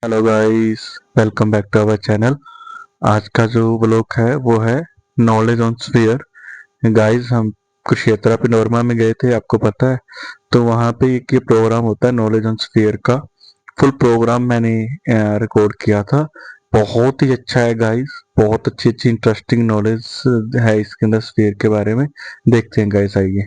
Hello guys, welcome back to our channel. आज का जो ब्लॉग है वो है नॉलेज ऑन स्फीयर। गाइस, हम कुरुक्षेत्र पिनोरमा में गए थे, आपको पता है। तो वहाँ पे एक ये प्रोग्राम होता है नॉलेज ऑन स्फीयर का। फुल प्रोग्राम मैंने रिकॉर्ड किया था। बहुत ही अच्छा है गाइस, बहुत अच्छी अच्छी इंटरेस्टिंग नॉलेज है इसके अंदर स्फीयर के बारे में। देखते हैं गाइस, आइए।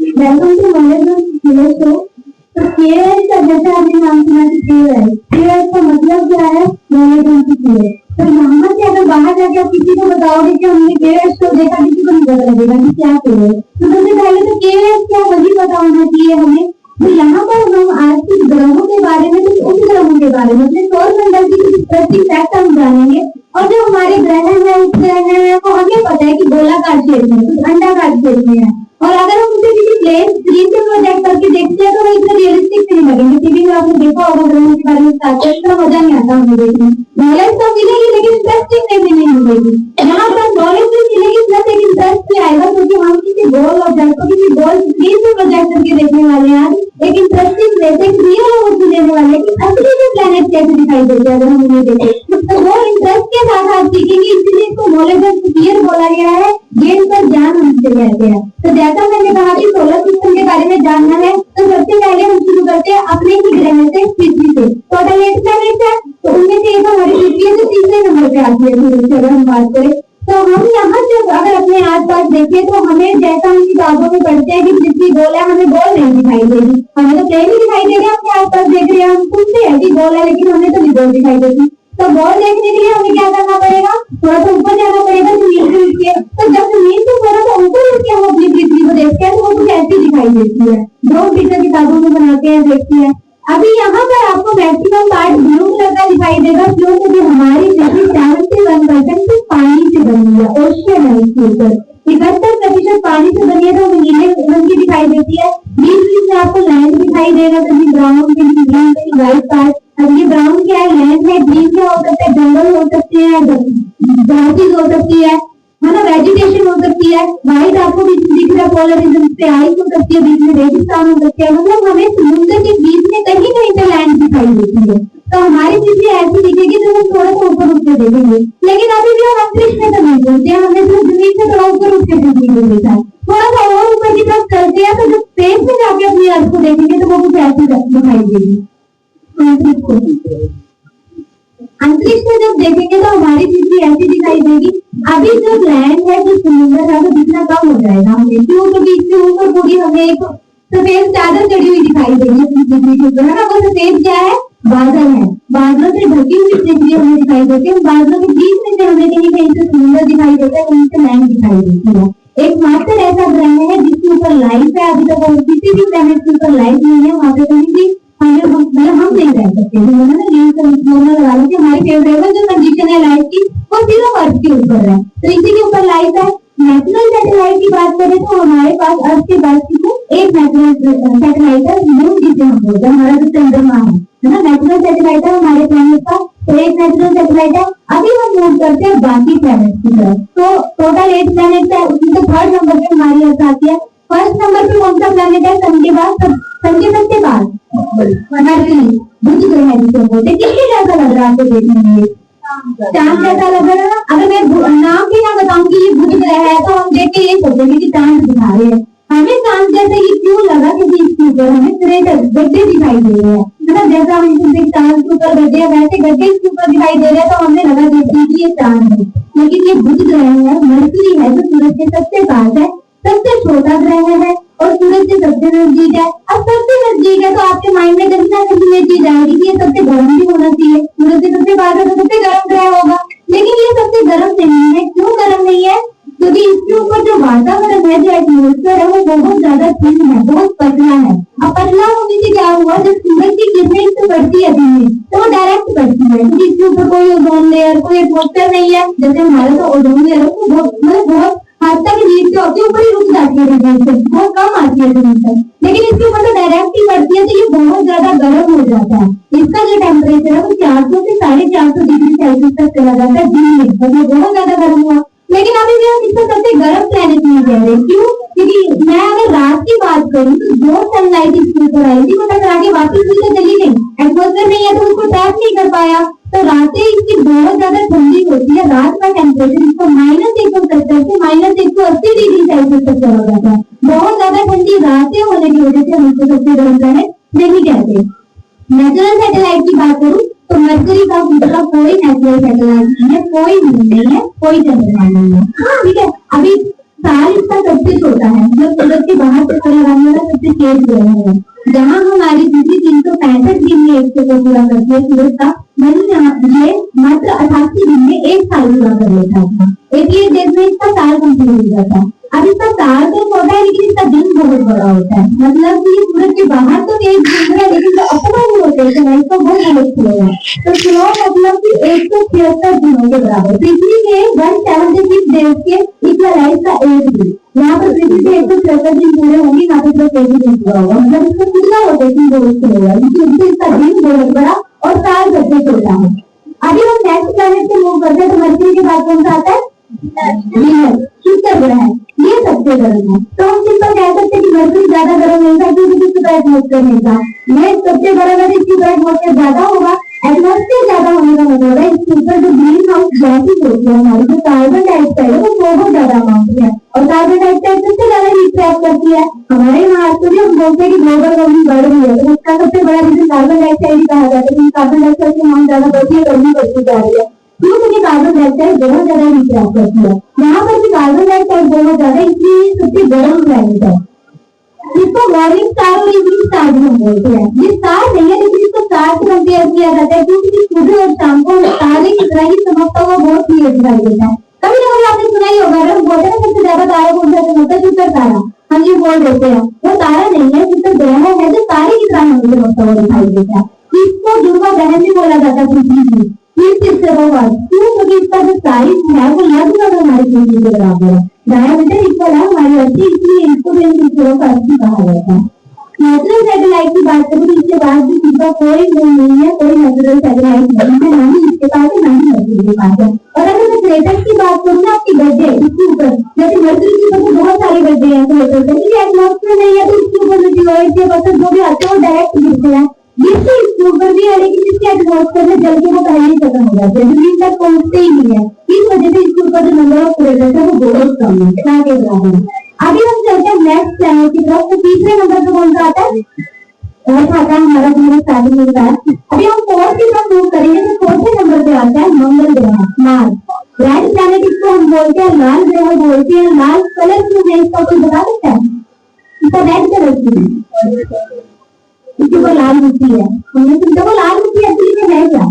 Welcome to knowledge on sphere show. तो केएस का जैसे आपने नाम सुना कि केएस का मतलब क्या है? Knowledge on sphere. तो यहाँ से अगर बाहर जाके आप किसी को बताओगे कि हमने केएस शो देखा, किसी को नहीं पता लगेगा कि क्या केएस। तो सबसे पहले तो केएस क्या वही पता होना चाहिए हमें। तो यहाँ पर हम आज कुछ ग्रहों के बारे में, कुछ उपग्रहों के बारे में, अपने सौर मंडल की कुछ प्रत्येक फैक्ट हम जानेंगे। और जो हमारे ग्रह है, उपग्रह है, वो हमें पता है कि गोलाकार शेप में, कुछ अंडाकार शेप में है। और अगर हम उसे किसी प्लेन स्क्रीन पे प्रोजेक्ट करके देखते हैं तो वो इतना रियलिस्टिक नहीं लगेंगे। टीवी में आपने देखा होगा ग्रहों के बारे में, इतना मजा नहीं आता हमें देखने। नॉलेज तो मिलेगी लेकिन इंटरेस्टिंग नहीं मिलेगी। यहाँ पर नॉलेज भी मिलेगी प्लस एक इंटरेस्ट भी आएगा, क्योंकि हम किसी गोल ऑब्जेक्ट को किसी गोल स्क्रीन पे प्रोजेक्ट करके देखने वाले हैं। आज एक इंटरेस्टिंग प्लेस, एक रियल अवश्य लेने वाले कि असली में प्लेनेट कैसे दिखाई देते हैं अगर हम उन्हें देखें। तो वो इंटरेस्ट के साथ आप सीखेंगे, इसीलिए इसको नॉलेज ऑफ स्फीयर बोला गया है। गेम पर ज्ञान हमसे कहते हैं। तो जैसा मैंने कहा कि सोलर सिस्टम के बारे में जानना है, तो सबसे पहले हम शुरू करते हैं अपने ही ग्रह से, पृथ्वी से। टोटल 8 प्लैनेट है, तो उनमें से एक हमारी पृथ्वी है जो तीसरे नंबर पे आती है। अगर हम बात करें तो हम यहाँ से अगर अपने आसपास देखें तो हमें, जैसा हम किताबों में पढ़ते हैं कि पृथ्वी गोल है, हमें गोल नहीं दिखाई देगी। हमें तो प्लेन ही दिखाई देगा। अपने आसपास देख रहे हैं, हम सुनते हैं कि गोल है, लेकिन हमें तो नहीं गोल दिखाई देगी। तो गोल देखने के लिए हमें क्या करना पड़ेगा? थोड़ा सा ऊपर जाना पड़ेगा, जमीन पे उठ के। तो जब जमीन से थोड़ा सा ऊपर उठ के हम अपनी पृथ्वी को देखते हैं तो वो कुछ ऐसी दिखाई देती है, जो टीचर किताबों में बनाते हैं, देखते हैं। अभी यहाँ पर आपको मैक्सिमम पार्ट ब्लू कलर का दिखाई देगा, क्योंकि हमारी पृथ्वी 71% सिर्फ पानी से बनी है, ओशियन है इसके ऊपर। 71% पानी से बनी है, तो हमें नीले रंग की दिखाई देती है। बीच बीच में आपको लैंड दिखाई देगा, कभी ब्राउन, कभी ग्रीन, कभी व्हाइट पार्ट। अब ये ब्राउन क्या है? लैंड है। ग्रीन क्या हो सकता है? जंगल हो सकते हैं, घासेज हो सकती है, मतलब वेजिटेशन हो सकती है। व्हाइट आपको बीच में दिख रहा है, पोलरिज्म पे आइस हो सकती है, बीच में रेगिस्तान हो सकती है। मतलब हमें समुद्र के बीच में कहीं कहीं पे लैंड दिखाई देती है। तो हमारी पृथ्वी ऐसी दिखेगी जो हम थोड़ा सा ऊपर उठ के देखेंगे। लेकिन अभी भी हम अंतरिक्ष में तो नहीं पहुंचे, हमने सिर्फ जमीन से थोड़ा ऊपर उठ के पृथ्वी को देखा है। थोड़ा सा और ऊपर की तरफ चलते हैं तो जब स्पेस में जाके अपनी अर्थ को देखेंगे तो वो कुछ ऐसी दिखाई देगी। अंतरिक्ष में जब देखेंगे तो हमारी पृथ्वी ऐसी दिखाई देगी। अभी जो लैंड है, जो समुद्र है, वो दिखना कम हो जाएगा हमें, क्यों? क्योंकि इसके ऊपर पूरी हमें एक सफेद चादर चढ़ी हुई दिखाई देगी अपनी पृथ्वी के ऊपर, है ना। वो सफेद क्या है? बादल है। बादलों से ढकी हुई पृथ्वी हमें दिखाई देती है। बादलों के बीच में से हमें कहीं कहीं से समुद्र दिखाई देता है, कहीं से लैंड दिखाई देती है। एकमात्र ऐसा ग्रह है जिसके ऊपर लाइफ है। अभी तक किसी भी प्लैनेट के ऊपर लाइफ नहीं है, वहां पे कहीं भी मतलब हम नहीं रह सकते। हमारी फेवरेबल जो कंडीशन है लाइफ की, वो सिर्फ अर्थ के ऊपर है। तो इसी के ऊपर लाइफ है। नेचुरल सैटेलाइट की बात करें तो हमारे पास अर्थ के बाद एक नेचुरल सैटेलाइट है, मून जिसे हम बोलते हैं, हमारा जो चंद्रमा है ना। नेचुरल सैटेलाइट है हमारे प्लैनेट का, तो एक नेचुरल सैटेलाइट है। अभी हम मूव करते हैं बाकी प्लैनेट की तरफ। तो टोटल 8 प्लैनेट है, उसमें तो 3rd नंबर पे हमारी अर्थ आती है। 1st नंबर पे कौन सा प्लैनेट है? सन के बाद, सन के सबसे बाद मरकरी, बुध ग्रह है जिसे बोलते हैं। किसके जैसा लग रहा है आपको देखने में? चांद जैसा लग रहा है ना। अगर मैं नाम भी ना बताऊंगी ये बुध ग्रह है, तो हम देख के ये सोचेंगे कि चांद दिखा रहे हैं। हमें चांद जैसे ही क्यों लगा? क्योंकि इसके ऊपर हमें क्रेटर, गड्ढे दिखाई दे रहे हैं, मतलब जैसा हम चांद के ऊपर गड्ढे है, वैसे गड्ढे इसके ऊपर दिखाई दे रहे हैं। तो हमने लगा कि ये चांद है, लेकिन ये बुध ग्रह है। मरकरी है जो सूरज के सबसे पास है, सबसे छोटा ग्रह है और सूरज से सबसे नजदीक है। अब सबसे नजदीक है तो आपके माइंड में कभी ना कभी ये चीज आएगी कि ये सबसे गर्म भी होना चाहिए। सूरज से सबसे पास है तो सबसे गर्म ग्रह होगा, लेकिन ये सबसे गर्म नहीं है। क्यों गर्म नहीं है? क्योंकि इसके ऊपर जो वातावरण है, जो एटमॉस्फेयर है, वो बहुत ज्यादा थिन है, बहुत पतला है। अब पतला होने से क्या हुआ? जब सूरज की किरणें इससे पड़ती है धीमे, तो वो डायरेक्ट पड़ती है, क्योंकि इसके ऊपर कोई ओजोन लेयर, कोई एटमॉस्फेयर नहीं है। जैसे हमारा तो ओजोन लेयर है, बहुत हद तक हीट जो होती है ऊपर ही रुक जाती है, बहुत कम आती है जमीन तक। लेकिन इसके ऊपर तो डायरेक्ट ही पड़ती है, तो ये बहुत ज्यादा गर्म हो जाता है। इसका जो टेम्परेचर है वो 400 से 450 डिग्री सेल्सियस तक चला जाता है दिन में, मतलब बहुत ज्यादा गर्म हुआ। लेकिन अभी भी हम इसको सबसे गर्म प्लेनेट नहीं कह रहे। क्यों? क्योंकि मैं अगर रात की बात करूं तो जो सनलाइट इसके ऊपर आई थी वो टकरा के वापस नीचे चली गई, एटमॉस्फेयर नहीं है तो उसको ट्रैप नहीं कर पाया। तो रातें इसकी बहुत ज्यादा ठंडी होती है, रात का टेम्परेचर इसको -170 से -180 डिग्री सेल्सियस तक चला जाता है। बहुत ज्यादा ठंडी रातें होने की वजह से हम इसको सबसे गर्म प्लैनेट नहीं कहते। नेचुरल सैटेलाइट की बात करूं तो मरकरी का दूसरा कोई नेचुरल सैटेलाइट नहीं है, कोई नहीं है, कोई चंद्रमा नहीं है, ठीक है। अभी साल इसका सबसे छोटा है, मतलब सूरज के बाहर से लगाने वाला सबसे तेज ग्रह है। जहाँ हमारी पृथ्वी 365 दिन में एक चक्कर पूरा करती है सूरज का, वही ये मात्र 88 दिन में एक साल पूरा कर लेता था। 88 डेज में इसका साल कंप्लीट हो जाता है। अब इसका साल तो छोटा है लेकिन इसका दिन बहुत बड़ा होता है, मतलब कि सूरज के बाहर तो तेज घूम रहा है लेकिन जो अपना ही रोटेशन है इसका बहुत बहुत स्लो है। तो स्लो मतलब कि 176 दिनों के बराबर, पृथ्वी के 176 डेज के इक्वलाइज का एक दिन। यहाँ पर पृथ्वी के 176 दिन पूरे होंगे, यहाँ पे सिर्फ एक दिन पूरा होगा, मतलब इसका कितना रोटेशन बहुत स्लो है, जिससे इसका दिन बहुत बड़ा और साल सबसे छोटा है। अभी हम नेक्स्ट प्लैनेट से मूव करते हैं तो मरकरी के बाद कौन सा आता है? शुक्र ग्रह है, ये सबसे गर्म है। तो हम सिंपल कह सकते हैं कि मरकरी ज्यादा गर्म नहीं था क्योंकि इसका एटमॉस्फेयर नहीं था। ये सबसे गर्म है, इसकी एटमॉस्फेयर ज्यादा होगा। एटमॉस्फेयर ज्यादा होने का मतलब है इसके ऊपर जो ग्रीन हाउस गैसेस होती है हमारी, जो कार्बन डाइऑक्साइड है वो बहुत ज्यादा अमाउंट में है, और कार्बन डाइऑक्साइड सबसे ज्यादा हीट ट्रैप करती है। हमारे यहाँ आज भी हम बोलते हैं कि ग्लोबल वार्मिंग बढ़ रही है, तो उसका सबसे बड़ा रीजन कार्बन डाइऑक्साइड ही कहा जाता है, क्योंकि कार्बन डाइऑक्साइड की अमाउंट ज्यादा बढ़ती है, गर्मी बढ़ती जा रही है। क्योंकि कार्बन डाइऑक्साइड बहुत ज्यादा हीट ट्रैप करती है। यहाँ पर भी कार्बन डाइऑक्साइड बहुत ज्यादा, इसलिए सबसे गर्म प्लैनेट है। इसको मॉर्निंग स्टार और इवनिंग स्टार भी हम बोलते हैं। ये स्टार नहीं है लेकिन इसको स्टार से कंपेयर किया जाता है, क्योंकि सुबह और शाम को तारे की तरह ही चमकता हुआ बहुत क्लियर दिखाई देता है। कभी ना कभी आपने सुना ही होगा, हम बोलते हैं सबसे ज्यादा तारा कौन सा चमकता है? शुक्र तारा, हम ये बोल देते हैं। वो तारा नहीं है, शुक्र ग्रह है जो तारे की तरह हमें चमकता हुआ दिखाई देता है। इसको ध्रुव ग्रह भी बोला जाता है पृथ्वी की। क्योंकि इसका जो साइज है वो लगभग हमारी पृथ्वी के बराबर है, डायमीटर इक्वल है हमारी अर्थ, इसलिए इसको भी हम का अर्थ कहा जाता है। नेचुरल सैटेलाइट की बात करें तो इसके पास भी इसका कोई नहीं है, कोई नेचुरल सैटेलाइट नहीं है, ना ही इसके पास है ना ही मरकरी के पास है। और अगर मैं क्रेटर्स की बात करूँ ना, आपकी गड्ढे इसके ऊपर, जैसे मरकरी के ऊपर बहुत सारे गड्ढे हैं क्रेटर्स है, क्योंकि एटमॉस्फेयर नहीं है तो इसके ऊपर मेटेओराइड के पत्थर जो भी आते हैं वो डायरेक्ट गिरते हैं। गिरते इसके ऊपर भी है लेकिन इसके एटमॉस्फेयर में जल के वो पहले ही खत्म हो जाते हैं, जमीन तक पहुंचते ही नहीं है। इस वजह से इसके ऊपर जो नंबर ऑफ क्रेटर्स है वो बहुत कम है, ना के बराबर है। अभी हम चलते हैं नेक्स्ट प्लैनेट की तरफ। तो तीसरे नंबर पे कौन सा आता है? आता है हमारा जो स्टार्टिंग में बताया। अभी हम फोर्थ की तरफ मूव करेंगे तो चौथे नंबर पे आता है मंगल ग्रह, मार्स। रेड प्लैनेट इसको हम बोलते हैं, लाल ग्रह बोलते हैं। लाल कलर क्यों है इसका कोई बता सकता है? इसका रेड कलर क्यों है? इसकी वो लाल मिट्टी है, हमने सोचा वो लाल मिट्टी असली में है क्या?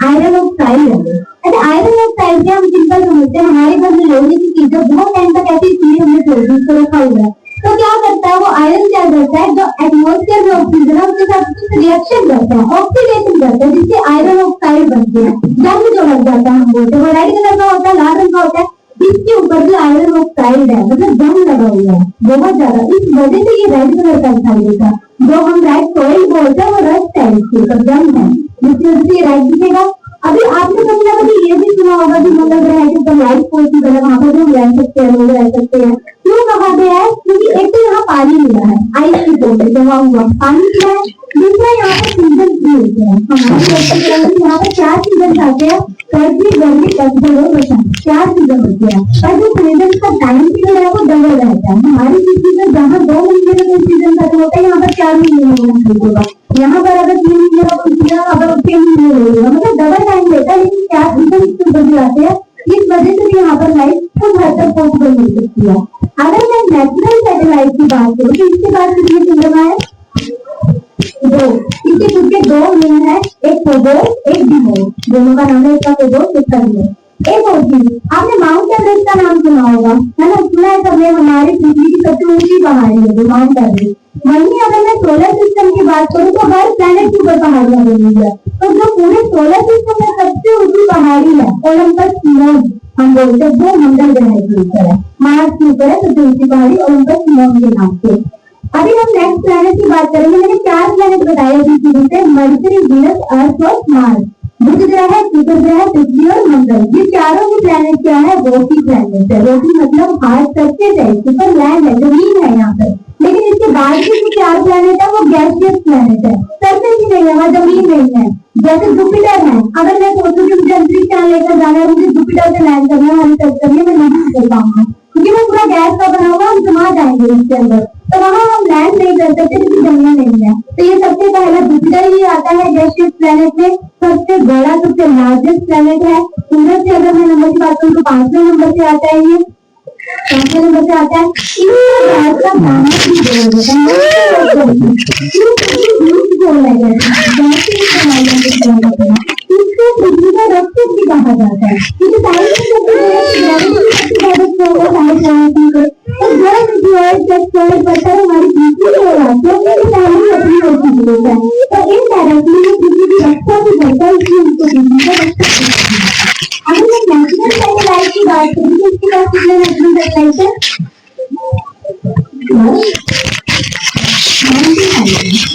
आयरन ऑक्साइड है। अच्छा, आयरन ऑक्साइड क्या? हम सिंपल समझते हैं, हमारे घर में लोहे की चीजें बहुत टाइम तक ऐसी चीजें हमने छोड़ दी, उसको रखा हुआ है, तो क्या करता है वो आयरन क्या करता है, जो एटमॉस्फेयर में ऑक्सीजन है उसके साथ कुछ रिएक्शन करता है, ऑक्सीडेशन करता है, जिससे आयरन ऑक्साइड बनते हैं। जंग जो लग जाता है हम बोलते हैं, वो रेड कलर का होता है, लाल रंग का होता है। इसके ऊपर जो आयरन ऑक्साइड है मतलब जंग लगा हुआ है बहुत ज्यादा, इस वजह से ये रेड कलर का दिखाई देता है। जो हम रेड सॉइल बोलते हैं वो रस्ट है, इसके ऊपर जंग है, जिसकी वजह से ये रेड दिखेगा। अभी आपने कभी ना कभी ये भी सुना होगा कि मंगल ग्रह के ऊपर लाइफ कोर्स की तरह वहां पर जो रह सकते हैं लोग रह सकते हैं। क्यों कहा गया है? क्योंकि एक तो यहाँ पानी मिला है, आइस की बोल जमा हुआ पानी मिला है, दूसरा यहाँ पर सीजन मिलते हैं। हमारे यहाँ पर 4 सीजन आते हैं, सर्दी गर्मी पतझड़ और बसंत, 4 सीजन होते हैं। पर जो सीजन का टाइम पीरियड है वो डबल रहता है। हमारी पृथ्वी में जहाँ 2 महीने का कोई सीजन खत्म होता है, यहाँ पर 4 महीने होगा। यहाँ पर अगर 3 महीने का कोई सीजन अगर 6 महीने होगा, मतलब डबल टाइम लेता है, लेकिन 4 सीजन इसके ऊपर भी आते हैं। इस वजह से यहाँ पर लाइफ खूब हद तक पॉसिबल मिल सकती है। अगर मैं नेचुरल सैटेलाइट की बात करूँ तो इसके पास कितने चंद्रमा है? 2। इसके खुद के 2 मून है, एक फोबोस एक डिमोस, दोनों का नाम है, इसका फोबोस इसका डिमोस। एक और चीज, आपने माउंट एवरेस्ट का नाम सुना होगा, है ना? सुना है सबने, हमारी पृथ्वी की सबसे ऊंची पहाड़ी है माउंट एवरेस्ट। वहीं अगर मैं सोलर सिस्टम की बात करूँ तो हर प्लैनेट के ऊपर पहाड़ियां बनी हुई है, तो जो पूरे सोलर सिस्टम में सबसे ऊंची पहाड़ी है ओलंपस मोन, हम बोलते हैं, वो मंगल ग्रह के ऊपर है, मार्स के ऊपर है सबसे ऊंची पहाड़ी ओलंपस मोन के नाम से। अभी हम नेक्स्ट प्लैनेट की बात करेंगे। मैंने 4 प्लैनेट बताए अभी शुरू से, मरकरी, वीनस, अर्थ और मार्स। बुध ग्रह है, शुक्र ग्रह, पृथ्वी और मंगल, ये चारों के प्लैनेट क्या है, रोटी प्लैनेट है। रोटी मतलब हार्ड सरफेस है, सुपर लैंड है, जमीन है यहाँ पर। लेकिन इसके बाद के जो 4 प्लैनेट है वो गैसियस प्लैनेट है, सरफेस ही नहीं है, वहाँ जमीन नहीं है। जैसे जुपिटर है, अगर मैं सोचूं कि मुझे अंतरिक्ष यान लेकर जाना है, मुझे जुपिटर से लैंड करना है, सर्च करनी है, मैं नहीं निकल पाऊंगा क्योंकि वो पूरा गैस का बना हुआ, हम समा जाएंगे इसके अंदर, तो वहाँ हम लैंड नहीं कर सकते क्योंकि जमीन नहीं है। तो ये सबसे पहला जुपिटर ही आता है गैसियस प्लैनेट में, सबसे बड़ा, सबसे लार्जेस्ट प्लैनेट है। सूरज से अगर मैं नंबर की बात करूँ तो 5वें नंबर से आता है, ये 5वें नंबर से आता है। गैस का नाम इसको पृथ्वी का रक्षक भी कहा जाता है क्योंकि हमारी पृथ्वी हो रहा है तो इनडायरेक्टली पृथ्वी की रक्षा भी करता है, इसलिए उसको पृथ्वी का रक्षक कहते हैं। अगर मैं नेचुरल सैटेलाइट की बात करूँ तो इसके पास कितने नेचुरल सैटेलाइट है,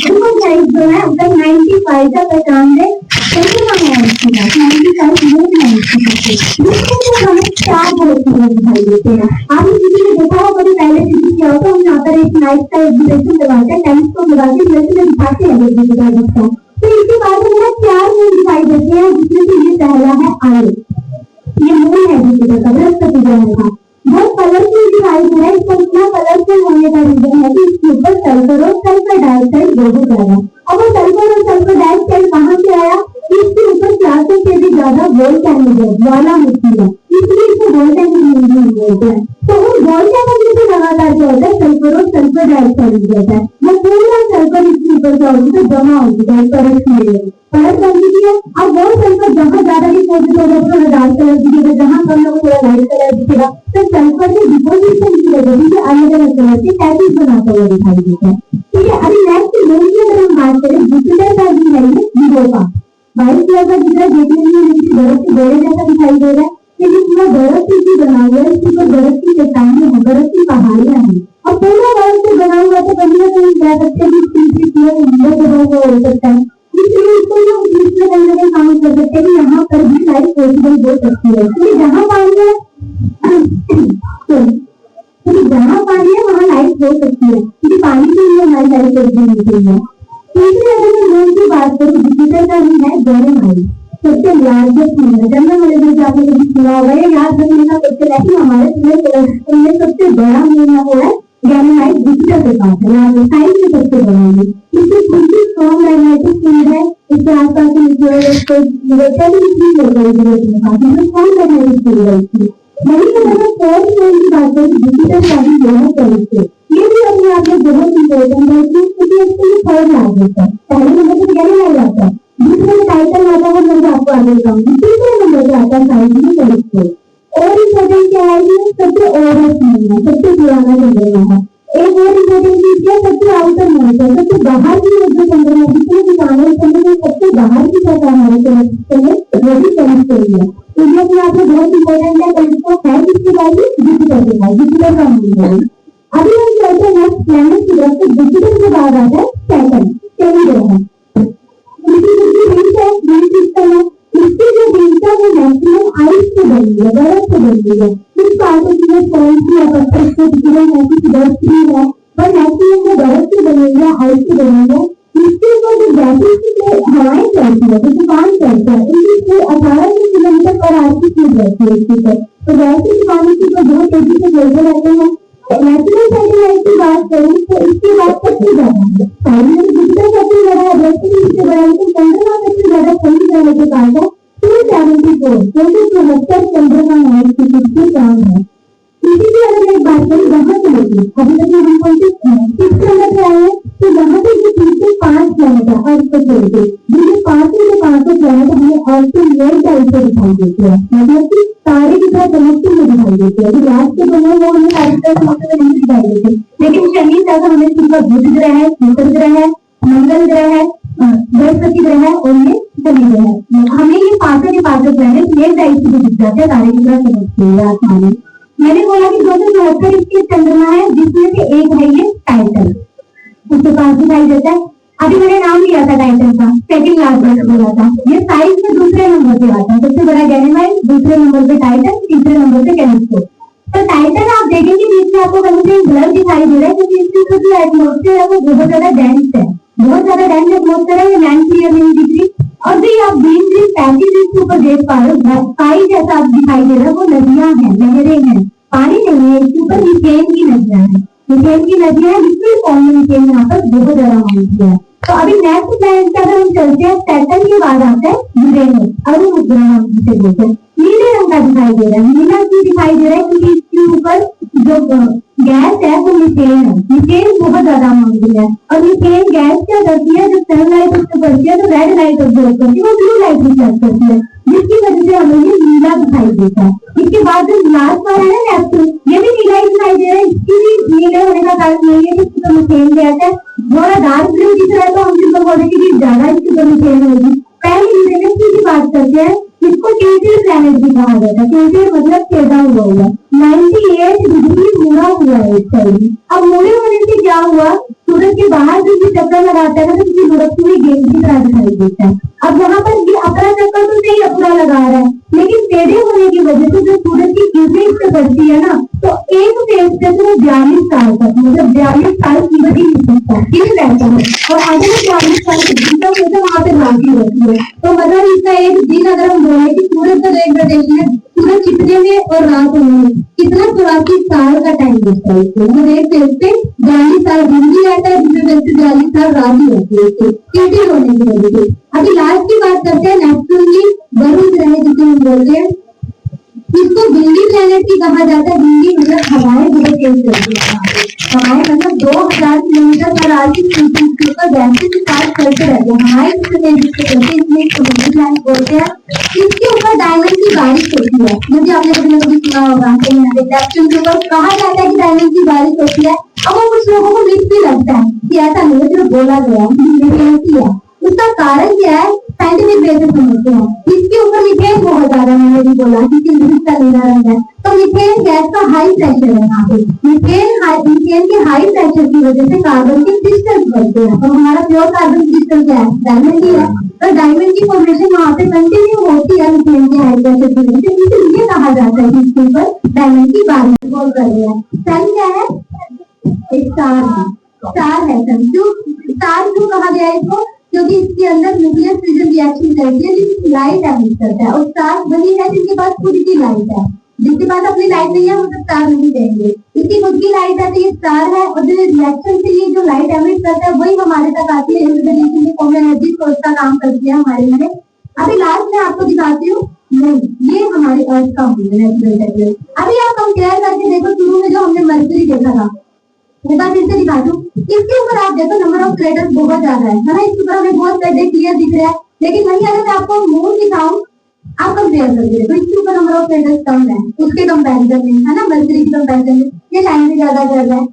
95 जो है उसका 95 का पहचान है, चंद्रमा है इसके पास 95 लोग हैं इसके पास। हमें 4 बहुत दिखाई देते हैं। आपने किसी ने देखा हो कभी पहले किसी क्या होता है, हम यहाँ पर एक नाइट का एग्जीबिशन लगाते हैं, टेलीस्कोप लगाते हैं, जैसे दिखाते हैं दिखता है। तो इसके बाद हमें 4 मून दिखाई देते हैं, जिसमें से ये पहला है आयो, ये मून है जुपिटर का, बृहस्पति ग्रह का, बहुत कलरफुल दिखाई दे रहा है। इसको इतना कलरफुल होने का रीजन है कि इसके ऊपर सल्फर और सल्फर डाइऑक्साइड दोनों ज्यादा। अब वो सल्फर और सल्फर डाइऑक्साइड कहाँ से आया, इसके ऊपर 400 से भी ज्यादा वोल्केनिक है, ज्वालामुखी है, इसलिए इसको वोल्केनिक मून बोलते हैं। तो उन वोल्केनिक से लगातार क्या होता है, सल्फर और सल्फर डाइऑक्साइड रहता है, वो पूरा सल्फर इसके ऊपर क्या होता है, जमा होता है, परत बन चुकी है। अब वो सल्फर जहाँ ज्यादा डिपोजिट होगा थोड़ा डार्क कलर दिखेगा, जहाँ कम होगा थोड़ा लाइट कलर दिखेगा। तो सल्फर के डिपोजिशन की वजह से अलग अलग कलर के टैटूज बनाता हुआ दिखाई देता है। ठीक है, अभी नेक्स्ट मून की अगर हम बात करें, जुपिटर का भी है यूरोपा, 22 कलर का दिख रहा है, देखने में इसकी बर्फ के गोले जैसा दिखाई दे रहा है, लेकिन पूरा बर्फ से बना हुआ है, इसके ऊपर बर्फ की चट्टानें हैं, बर्फ की पहाड़ियां हैं, और पूरा बर्फ से बना हुआ तो कहीं ना कहीं कह सकते हैं हो सकता है, इसलिए इसको हम दूसरे कहीं ना कहीं काउंट कर सकते हैं कि यहाँ पर भी लाइफ पॉसिबल हो सकती है। क्योंकि जहाँ पानी है जहाँ पानी है वहाँ लाइफ हो सकती है, क्योंकि पानी के लिए हमारी लाइफ पॉसिबल होती है। तीसरे अगर मैं मून की बात करूँ, जुपिटर का ही है गैनीमेड, सबसे लार्जेस्ट मून है। जनरल नॉलेज में आपने कभी सुना होगा, ये याद रखने का क्वेश्चन है कि हमारे पूरे सबसे बड़ा मून है वो है गैनीमेड, जुपिटर के पास है, यहाँ साइज में सबसे बड़ा है। इसकी पूरी स्ट्रॉन्ग मैग्नेटिक फील्ड है, इसके आसपास की मैग्नेटिक फील्ड है इसकी। वहीं अगर मैं फोर्थ मून की बात करूँ, जुपिटर का भी जो है कैल्शियम, ये भी अपने आप में बहुत इंपॉर्टेंट है क्योंकि इसके थर्ड लार्जेस्ट है, पहले नंबर पर गैनीमेड आता है, दूसरे में टाइटन आता है, मैं आपको आगे बताऊंगी, तीसरे नंबर पर आता है साइज में कैल्शियम। और इम्पोर्टेंट क्या है, ये सबसे ओल्डेस्ट मून है, सबसे पुराना चंद्रमा है। एक और इम्पोर्टेंट चीज क्या, सबसे आउटर मून है, सबसे बाहर की जो चंद्रमा है, जितने भी हमारे चंद्रमा सबसे बाहर की सतह हमारे चंद्रमा वो भी कैल्शियम है। तो ये भी आपको बहुत इम्पोर्टेंट है, टेलीस्कोप है किसके पास, जुपिटर के पास, जुपिटर का मून है। अभी हम चलते हैं नेक्स्ट प्लैनेट की तरफ, तो जुपिटर के बाद आता है सैटर्न, शनि ग्रह। इसकी जो दिशा है मैक्सिमम आइस से बनी है, बर्फ से बनी है, कुछ पार्टों की कौन सी है, पत्थर से बर्फ है, पर मैक्सिमम वो बर्फ से बनी है, आइस से बनी है। इसके ऊपर जो गैसेस की हवाएं चलती है, जो तूफान चलता है, इनकी 1800 किलोमीटर पर आवर की स्पीड रहती है इसकी पर, तो गैसेस पानी की बहुत तेजी से चलते रहते हैं। नेचुरल सैटेलाइट की बात करूँ तो इसके बाद सबसे ज्यादा है, पहले जुपिटर सबसे बड़ा है, बृहस्पति सबसे बड़ा है, लेकिन चंद्रमा सबसे ज्यादा सही रहने के पास है 274 चंद्रमा है, इसकी 50 चांद है। इसी की अगर एक बात करें जहाँ से लेके अभी तक हम पहुंचे 6 नंबर पे आए हैं, तो जहाँ पे जो तीसरे 5 प्लैनेट है अर्थ को छोड़ के, जो 5 प्लैनेट हमें अर्थ के मेन टाइप से दिखाई देते हैं, मतलब कि तारे की तरह चमकते हुए दिखाई देते हैं। जो लास्ट के बने वो हमें तारे की तरह चमकते हुए नहीं दिखाई देते, लेकिन शनि ज्यादा हमें सिर्फ बुध ग्रह है, शुक्र ग्रह है, मंगल ग्रह है, बृहस्पति ग्रह है और ये शनि ग्रह है। हमें ये 5 प्लैनेट मेन टाइप से दिख जाते हैं, तारे की तरह चमकते हुए आसमान में। मैंने बोला कि 274 इसके चंद्रमा है, जिसमें से एक है ये टाइटन, उसके पास दिखाई देता है। अभी मैंने नाम लिया था टाइटन का, सेकंड लास्ट में बोला था, ये साइज में दूसरे नंबर पे आता है, सबसे बड़ा गैनेमाइट, दूसरे नंबर पे टाइटन, तीसरे नंबर पे कैलिस्को। तो टाइटन आप देखेंगे बीच में आपको कहीं कहीं ब्लर दिखाई दे रहा है, क्योंकि इसकी जो एटमोस्फेयर है वो बहुत ज्यादा डेंस है, बहुत ज्यादा डेंस एटमोस्फेयर है, ये लैंड क्लियर नहीं दिख रही। और भी आप ग्रीन ग्रीन पैचेज इसके ऊपर देख पा रहे हो, स्काई जैसा आप दिखाई दे रहा है, वो नदियां हैं, नहरें हैं, पानी नहीं है, इसके ऊपर मीथेन की नदियां हैं, मीथेन की नदियां हैं, लिक्विड फॉर्म में मीथेन यहाँ पर बहुत ज्यादा मौजूद है। तो अभी नेक्स्ट प्लैनेट का अगर हम चलते हैं, सैटर्न के बाद आता है यूरेनस, अरुण उपग्रह हम जिसे बोलते हैं, नीले रंग का दिखाई दे रहा है, नीला क्यों दिखाई दे रहा है, क्योंकि इसके ऊपर जो गैस है वो मीथेन है, मीथेन बहुत ज्यादा मौजूद है। और मीथेन गैस क्या करती है, जब सनलाइट उससे पड़ती है तो रेड लाइट ऑब्जर्व करती है, वो ब्लू लाइट रिफ्लेक्ट करती है, जिसकी वजह से हमें ये नीला दिखाई देता है। इसके बाद जो लास्ट वाला है ना नेपच्यून, ये भी नीला ही दिखाई दे रहा है, इसकी भी नीले होने का कारण यही है कि इसके ऊपर मीथेन गैस है, थोड़ा डार्क ब्लू दिख रहा है तो हम जिसको बोलेंगे कि ज्यादा इसके ऊपर मीथेन होगी। पहले यूरेनस की बात करते हैं, इसको टिल्टेड प्लैनेट भी कहा जाता है, टिल्टेड मतलब टेढ़ा हुआ हुआ, 98 डिग्री मुड़ा हुआ है इस साइड। अब मुड़े होने से क्या हुआ, सूरज के बाहर जो भी चक्कर लगाता है ना तो किसी गोरख पूरी गेंद की तरह दिखाई देता है। अब यहाँ पर ये अपना चक्कर तो नहीं अपना लगा रहा है, लेकिन टेढ़े होने की वजह से जो सूरज की किरणें इस पे पड़ती है ना, तो एक फेज से तो 42 साल तक, मतलब 42 साल की बड़ी रहता है, और अगर 42 साल की जीता हो तो वहां पे बाकी होती है। तो मतलब इसका एक दिन अगर हम बोले कि सूरज का जो एक रोटेशन है, सूरज छिपने में और रात होने में कितना 84 साल का टाइम लगता है इसको, मतलब एक फेज पे 42 साल दिन भी रहता है, दूसरे फेज पे 42 साल रात भी रहती है इसको, टिल्टेड होने की वजह से। अभी लास्ट की बात करते हैं नेपच्यून की, वरुण ग्रह जिसे हम बोलते हैं, इसको बिल्ली प्लैनेट भी कहा जाता है। बिल्ली मतलब हवाएं बहुत तेज चलती है, हवाएं मतलब 2000 किलोमीटर पर आवर की स्पीड के ऊपर गैसें के साथ चलते रहते हैं, हवाएं इससे तेज चलती है, इसलिए इसको बिल्ली प्लैनेट बोलते हैं। इसके ऊपर डायमंड की बारिश होती है, मुझे आपने कभी ना कभी सुना होगा, कहीं ना कहीं नेपच्यून के ऊपर कहा जाता है कि डायमंड की बारिश होती है। अब वो कुछ लोगों को मिथ भी लगता है कि ऐसा नहीं है, सिर्फ बोला गया है। उसका कारण क्या है, साइंटिफिक बेसिस समझते हैं। इसके ऊपर मीथेन बहुत ज्यादा, मैंने भी बोला कि इसका नीला रंग है, तो मीथेन गैस का हाई प्रेशर है यहाँ पे, मीथेन के हाई प्रेशर की वजह से कार्बन के क्रिस्टल्स बनते हैं, और हमारा प्योर कार्बन क्रिस्टल क्या है, डायमंड ही है। तो डायमंड की फॉर्मेशन वहाँ पे कंटिन्यू होती है मीथेन के हाई प्रेशर की वजह से, इसलिए कहा जाता है कि इसके ऊपर डायमंड की बारिश बोल कर रही है। सन क्या है, स्टार है, स्टार है सन। क्यों स्टार क्यों कहा गया है इसको, क्योंकि इसके अंदर न्यूक्लियर फ्यूजन रिएक्शन करती है जिसकी लाइट एमिट करता है, और स्टार वही है जिनके पास खुद की लाइट है, जिसके पास अपनी लाइट नहीं है वो तो स्टार नहीं देंगे, इसकी खुद की लाइट है तो ये स्टार है, और जो रिएक्शन से ये जो लाइट एमिट करता है वही हमारे तक आती है, रेडिएशन की फॉर्म एनर्जी सोर्स का काम करती है हमारे लिए। अभी लास्ट में आपको दिखाती हूँ, नहीं ये हमारे अर्थ का है। अभी आप कंपेयर करके देखो, शुरू में जो हमने मर्करी देखा था, मैं फिर से दिखा दूं, इसके ऊपर आप देखो नंबर ऑफ क्रेटर्स बहुत ज्यादा है ना, इसके ऊपर हमें बहुत ज्यादा क्लियर दिख रहा है, लेकिन वही अगर मैं आपको मून दिखाऊं, आप कंपेयर करके देखो, इसके ऊपर नंबर ऑफ क्रेटर्स कम है उसके कंपैरिजन में, है ना, मर्करी के कंपैरिजन में ये शाइन भी ज्यादा कर रहा है।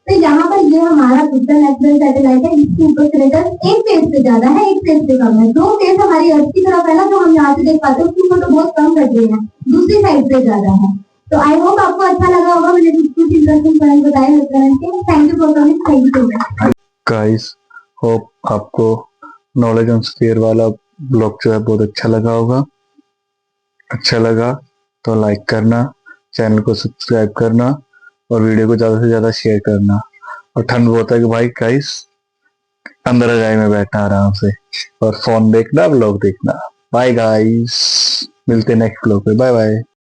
तो यहाँ पर ये हमारा खुद नेचुरल सैटेलाइट है, इसके ऊपर क्रेटर्स एक फेज से ज्यादा है, एक फेज से कम है। दो फेज हमारी अर्थ की तरफ है ना, जो हम यहाँ से देख पाते हैं, उसकी फोटो बहुत कम कर रही है, दूसरी साइड से ज्यादा है। तो आई होप आपको अच्छा लगा होगा, मैंने कुछ इंटरेस्टिंग पॉइंट बताए के। Thank you for coming, thank you so much guys, hope आपको नॉलेज ऑन स्फीयर वाला ब्लॉग जो है बहुत अच्छा लगा होगा। अच्छा लगा तो लाइक करना, चैनल को सब्सक्राइब करना, और वीडियो को ज्यादा से ज्यादा शेयर करना। और ठंड बहुत है कि भाई गाइस अंदर रजाई में बैठना आराम से, और फोन देखना, ब्लॉग देखना। बाय गाइस, मिलते नेक्स्ट ब्लॉग पे, बाय बाय।